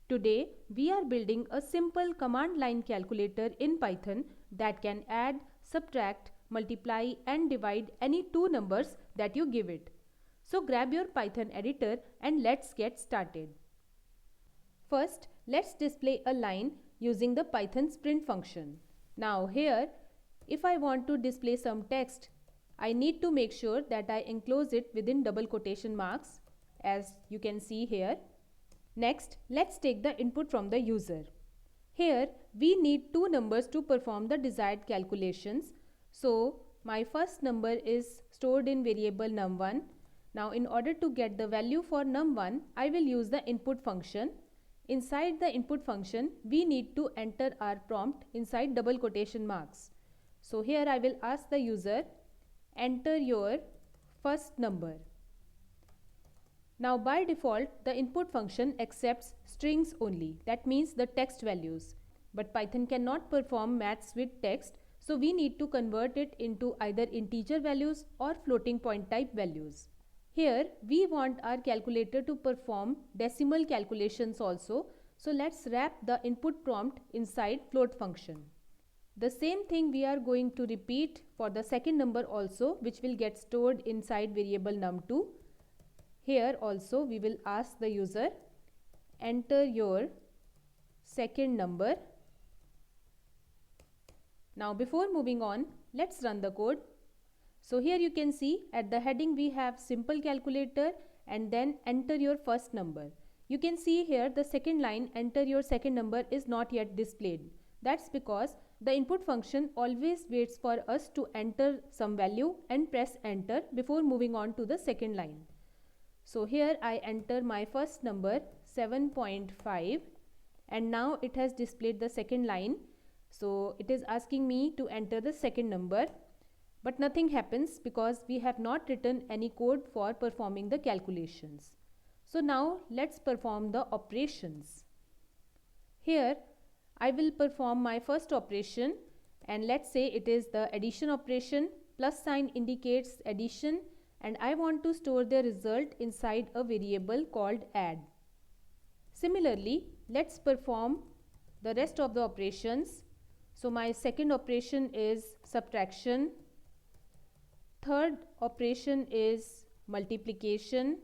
Today, we are building a simple command line calculator in Python that can add, subtract, multiply and divide any two numbers that you give it. So grab your Python editor and let's get started. First, let's display a line using the Python's print function. Now here, if I want to display some text, I need to make sure that I enclose it within double quotation marks, as you can see here. Next, let's take the input from the user. Here, we need two numbers to perform the desired calculations. So, my first number is stored in variable num1. Now, in order to get the value for num1, I will use the input function. Inside the input function, we need to enter our prompt inside double quotation marks. So, here I will ask the user, enter your first number. Now by default, the input function accepts strings only, that means the text values. But Python cannot perform maths with text, so we need to convert it into either integer values or floating point type values. Here we want our calculator to perform decimal calculations also, so let's wrap the input prompt inside float function. The same thing we are going to repeat for the second number also, which will get stored inside variable num2. Here also we will ask the user, enter your second number. Now before moving on, let's run the code. So here you can see at the heading we have simple calculator and then enter your first number. You can see here the second line, enter your second number, is not yet displayed. That's because the input function always waits for us to enter some value and press enter before moving on to the second line. So here I enter my first number 7.5 and now it has displayed the second line. So it is asking me to enter the second number, but nothing happens because we have not written any code for performing the calculations. So now let's perform the operations. Here I will perform my first operation and let's say it is the addition operation. Plus sign indicates addition and I want to store the result inside a variable called add. Similarly, let's perform the rest of the operations. So my second operation is subtraction, third operation is multiplication,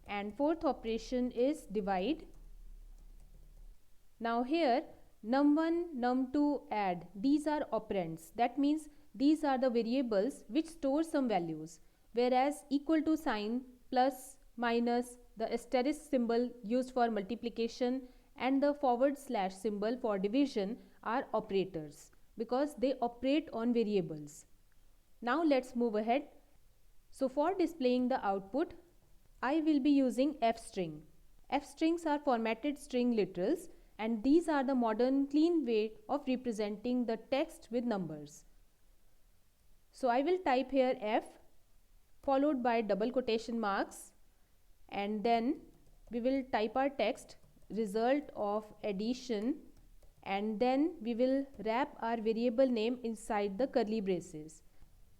and fourth operation is divide. Now here num1, num2, add, these are operands. That means these are the variables which store some values, whereas equal to sign, plus, minus, the asterisk symbol used for multiplication and the / symbol for division are operators because they operate on variables. Now let's move ahead. So for displaying the output, I will be using f-string. F-strings are formatted string literals and these are the modern clean way of representing the text with numbers. So I will type here F followed by double quotation marks and then we will type our text, result of addition, and then we will wrap our variable name inside the curly braces.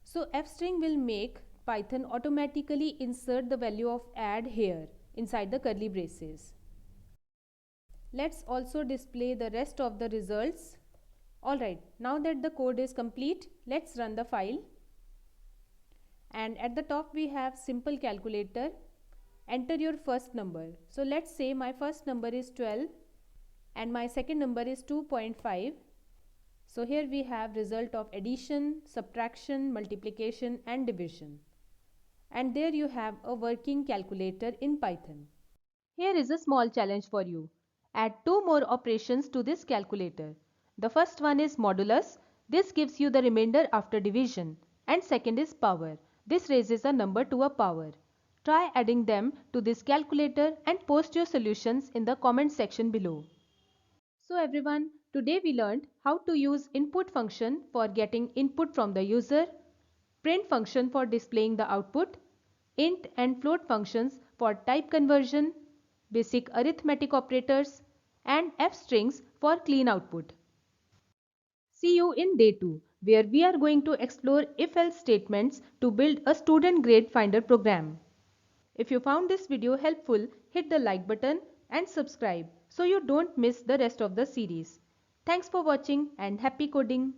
So f-string will make Python automatically insert the value of add here inside the curly braces. Let's also display the rest of the results. Alright, now that the code is complete, let's run the file. And at the top we have simple calculator, enter your first number. So let's say my first number is 12 and my second number is 2.5. So here we have result of addition, subtraction, multiplication and division. And there you have a working calculator in Python. Here is a small challenge for you. Add two more operations to this calculator. The first one is modulus. This gives you the remainder after division. And second is power. This raises a number to a power. Try adding them to this calculator and post your solutions in the comment section below. So everyone, today we learned how to use input function for getting input from the user, print function for displaying the output, int and float functions for type conversion, basic arithmetic operators, and f-strings for clean output. See you in day 2, where we are going to explore if-else statements to build a student grade finder program. If you found this video helpful, hit the like button and subscribe so you don't miss the rest of the series. Thanks for watching and happy coding!